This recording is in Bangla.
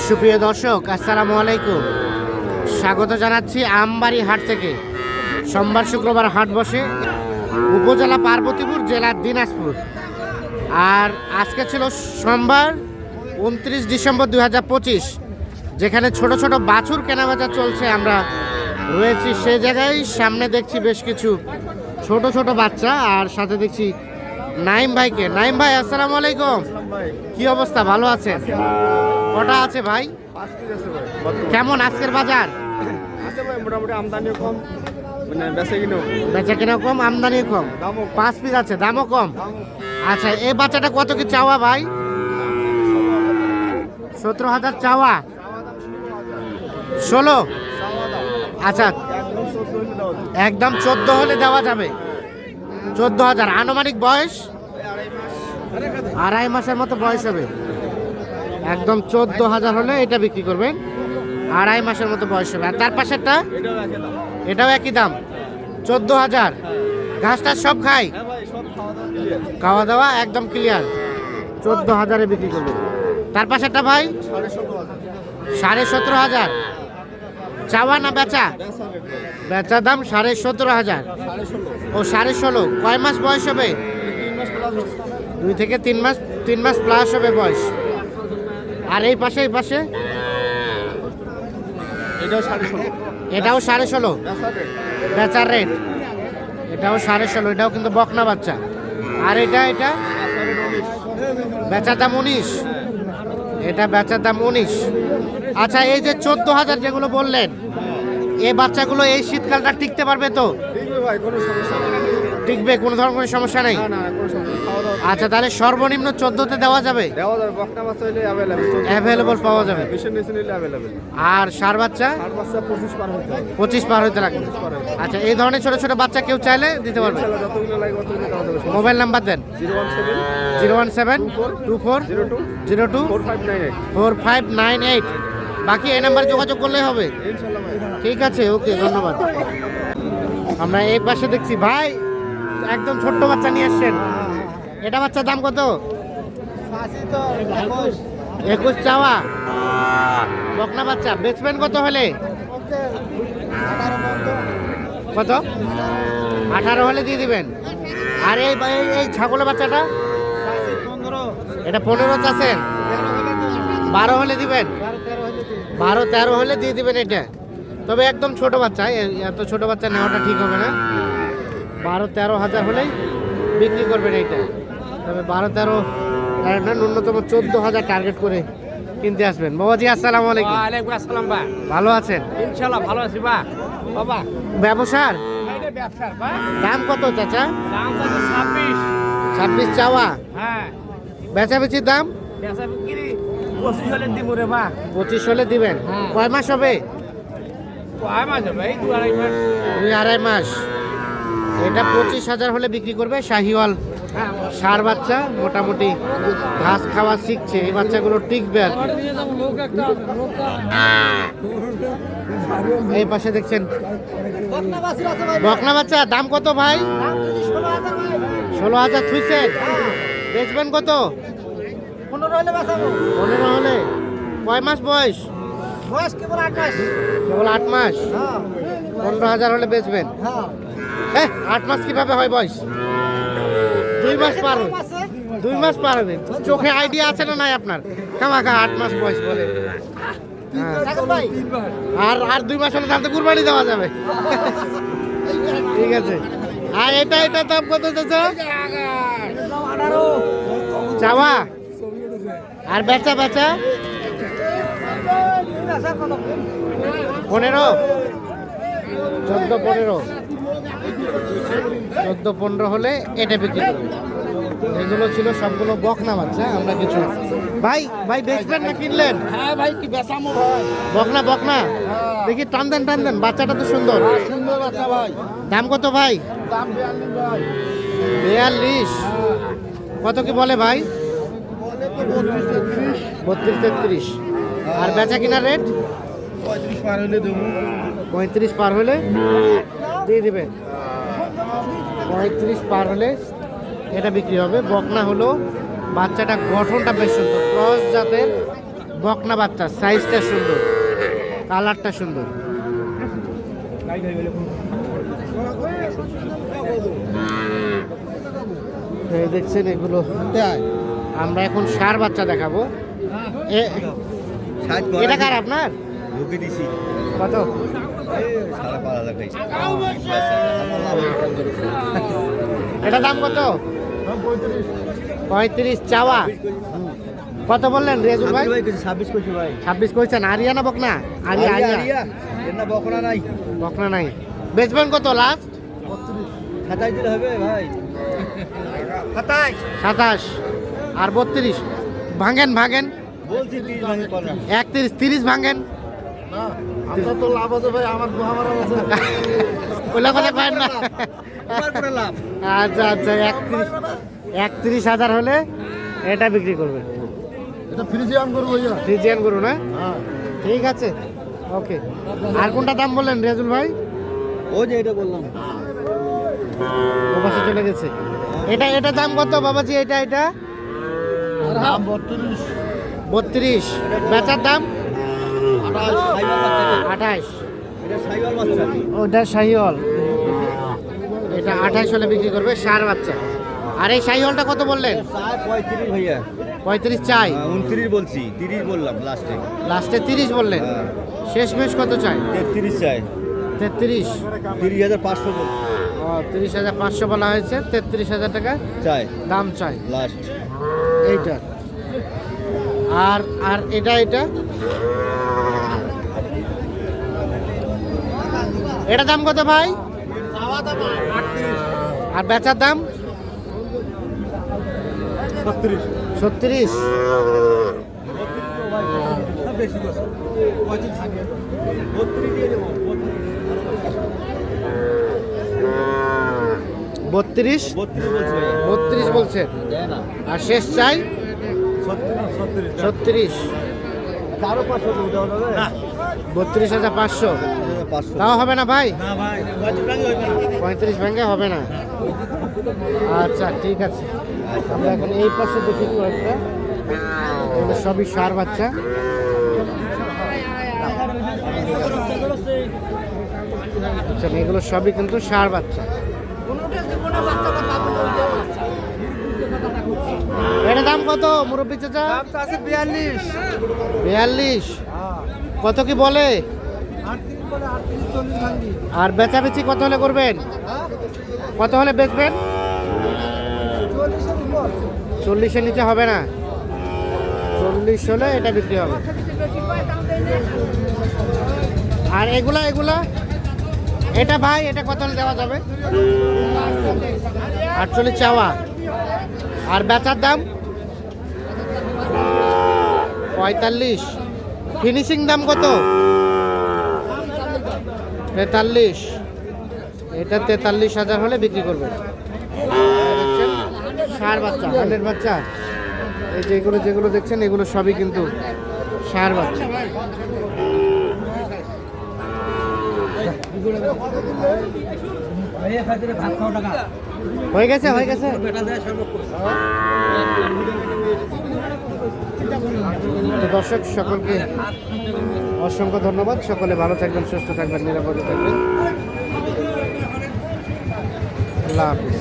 সুপ্রিয় দর্শক, আসসালামু আলাইকুম। স্বাগত জানাচ্ছি আমবাড়ি হাট থেকে। সোমবার শুক্রবার হাট বসে উপজেলা পার্বতীপুর, জেলা দিনাজপুর। আর আজকে ছিল সোমবার 29 ডিসেম্বর 2025, যেখানে ছোট ছোট বাছুর কেনাবেচা চলছে। আমরা রয়েছি সেই জায়গায়। সামনে দেখছি বেশ কিছু ছোট ছোট বাচ্চা, আর সাথে দেখছি নাইম ভাইকে। নাইম ভাই, আসসালামু আলাইকুম। কি অবস্থা, ভালো আছেন? কটা আছে ভাই? কেমন আজকের বাজার? মোটামুটি আমদানি কম, বেচা কেনা কম, আমদানি কম। 5 পিস আছে, দামও কম। আচ্ছা, এই বাচ্চাটা কত কি চাওয়া ভাই? 17,000 চাওয়া। 16? আচ্ছা, একদম 14 হলে দেওয়া যাবে। 14,000। আনুমানিক বয়স 2.5 মাসের মতো বয়স হবে। একদম 14,000 হলে এটা বিক্রি করবেন। 2.5 মাসের মতো বয়স হবে। আর তার পাশেরটা? এটাও একই দাম, 14,000। ঘাসটা সব খাই, খাওয়া দাওয়া একদম ক্লিয়ার। 14,000-এ বিক্রি করবেন। তার পাশেরটা ভাই? 17,500। চাওয়া না বেচা? বেচা দাম 17,500। ও 16.5। কয় মাস বয়স হবে? 2 থেকে 3 মাস। 3 মাস প্লাস হবে বয়স। আর এই পাশে? এই পাশে এটাও 16.5 বেচার রেট। এটাও 16.5। এটাও কিন্তু বকনা বাচ্চা। আর এটা বেচার দাম 19। এটা বেচার দাম 19। আচ্ছা, এই যে 14,000 যেগুলো বললেন, এই বাচ্চাগুলো এই শীতকালটা টিকতে পারবে তো? টিকবে, কোনো ধরনের সমস্যা নেই। আচ্ছা, তাহলে সর্বনিম্ন 14তে দেওয়া যাবে? অ্যাভেলেবল পাওয়া যাবে। আর সার বাচ্চা 25 পার হইতে লাগবে। আচ্ছা, এই ধরনের ছোট ছোট বাচ্চা কেউ চাইলে দিতে পারবে। মোবাইল নাম্বার দেন। 01724024598। বাকি এই নাম্বারে যোগাযোগ করলেই হবে। ঠিক আছে, ওকে, ধন্যবাদ। আমরা এই পাশে দেখছি ভাই একদম ছোট্ট বাচ্চা নিয়ে আসছেন। এটা বাচ্চার দাম কত? 21 চাওয়া। বকনা বাচ্চা। বেচবেন কত হলে? কত? 18 হলে দিয়ে দিবেন। আর এই ছাগলের বাচ্চাটা? এটা 15 চাচ্ছেন? 12 হলে দিবেন? 12-13 হলে দিয়ে দিবেন এটা। তবে একদম ছোট বাচ্চা, এত ছোট বাচ্চা নেওয়াটা ঠিক হবে না। 12-13 হলেই বিক্রি করবেন এইটা। তবে 12-13 না, ন্যূনতম 14,000 টার্গেট করে কিনতে আসবেন। বাবাজি, আসসালামু আলাইকুম। ওয়ালাইকুম আসসালাম ভাই। ভালো আছেন? ইনশাআল্লাহ ভালো আছি ভাই। বাবা, ব্যবসার এটা ব্যবসার ভাই। দাম কত চাচা? দাম তো 26। 26 চাওয়া। হ্যাঁ, বেচাবেচির দাম? বেচা বিক্রি 25 হলে দিব রে ভাই। 25 হলে দিবেন। হ্যাঁ। কয় মাস হবে? কয় মাস ভাই? 2-2.5 মাস। 2-2.5 মাস। এটা 25,000 হলে বিক্রি করবে। শাহিওয়াল হ্যাঁ, ষাঁড় বাচ্চা, মোটামুটি ঘাস খাওয়া শিখছে। এই বাচ্চাগুলো টিকবে আর কি। এই পাশে দেখছেন বকনা বাচ্চা। দাম কত ভাই? 16,000 থুইছেন। বেচবেন কত? 15 হলে। কয় মাস বয়স? কেবল 8 মাস। 15,000 হলে বেচবেন। 8 মাস কিভাবে হয় বয়স? 2 মাস পার হবে। 2 মাস পার হবে। চোখে আইডিয়া আছে না নাই আপনার? খামাখা 8 মাস বয়স বলে। আর 2 মাস হলে তাহলে কুরবানি দেওয়া যাবে। ঠিক আছে। আর এটা দাম কত চাচা? চাওয়া। আর বেচা? 15? 14-15 হলে এটা বিক্রি করবে। এগুলো ছিল সবগুলো বকনা বাচ্চা। আমরা কিছু ভাই বেচবেন না কিনলেন? হ্যাঁ ভাই, কি বেচামো ভাই? বকনা দেখি, টান দেন। বাচ্চাটা তো সুন্দর। সুন্দর বাচ্চা ভাই। দাম কত ভাই? দাম 42 ভাই। 42? কত কি বলে ভাই? 32-33। আর বেচা কিনার রেট? 35 পার হলে দেবো। 35 পার হলে দিয়ে দিবেন। 35 পার হলে এটা বিক্রি হবে। বকনা হলো, বাচ্চাটা গঠনটা বেশ সুন্দর, ক্রস জাতের বকনা বাচ্চা, সাইজটা সুন্দর, কালারটা সুন্দর। এই দেখছেন এগুলো, আমরা এখন ষাঁড় বাচ্চা দেখাবো। এটা কার আপনার? ঢুকে দিছি কত? 5,500 এটা দাম কত? 35 চাওয়া। কত বললেন রেজুল ভাই? 26 করছি ভাই। 26 কইছেন। আরিয়া না বকনা? আরিয়া। এর না বকনা নাই। বকনা নাই। বেচবেন কত লাস্ট? 27 দিলে হবে ভাই। 27 আর 32 ভাঙেন বলছি 30 ভাঙে করা। 31 30 ভাঙেন। আমরা তো লাভ আছে ভাই, আমার গুহামারা আছে। ওলা কথা কয়েন না। তোমার করে লাভ। আচ্ছা 31,000 হলে এটা বিক্রি করবে। এটা ফ্রিজিয়ান করবো ইয়া। ফ্রিজিয়ান করুন না? হ্যাঁ। ঠিক আছে, ওকে। আর কোনটা দাম বললেন রেজুল ভাই? ওই যে এটা বললাম। ও পাশে চলে গেছে। এটা দাম কত বাবাজি? এটা দাম 32। 32। বেচার দাম 28 28। এটা সাইওয়াল বাচ্চা। ওটা শাহিওয়াল, এটা 28 হলে বিক্রি করবে, ষাঁড় বাচ্চা। আর এই শাহিওয়ালটা কত বললেন? 35 ভাইয়া। 35 চাই। 29 বলছি, 30 বললাম লাস্টে। লাস্টে 30 বললেন। হ্যাঁ। শেষমেশ কত চাই? 33 চাই। 33। 30,500 বল 30,500 বলা হয়েছে, 33,000 টাকা চাই দাম চাই লাস্ট। এইটা। আর আর এটা এটা দাম কত ভাই? আর বেচার দাম 36। বেশি কথা 32 দিয়ে দেবো। 32 32 বলছি 32 বলছে। ভাইয়া। দেয় না। আর শেষ চাই 36 36। আরো 500 দিতে হবে না। 32,500 500 তাও হবে না ভাই? না ভাই 35 ভেঙে হবে না। আচ্ছা ঠিক আছে, আমরা এখন এই পাশে দেখি কয়েকটা। এগুলো সবই ষাঁড় বাচ্চা। আচ্ছা, এগুলো সবই কিন্তু ষাঁড় বাচ্চা। এটার দাম কত মুরব্বী চাচা? দামটা আছে 42। 42। কত কি বলে? 38 বলে 38 40 ভাঙি। আর বেচাবেচি কত হলে করবেন? কত হলে বেচবেন? 40 এর উপর। 40-এর নিচে হবে না। 40 হলে এটা বিক্রি হবে। আর এগুলা এটা ভাই, এটা কত হলে দেওয়া যাবে? 48 চাওয়া। আর বেচার দাম 45। ফিনিশিং দাম কত? 43। এটা 43,000 হলে বিক্রি করবে। দেখছেন ষাঁড় বাচ্চা, হান্ডের বাচ্চা। এই যেগুলো দেখছেন এগুলো সবই কিন্তু ষাঁড় বাচ্চা। হয়ে গেছে তো দর্শক সকলকে অসংখ্য ধন্যবাদ। সকলে ভালো থাকবেন, সুস্থ থাকবেন, নিরাপদে থাকবেন। আল্লাহ হাফিজ।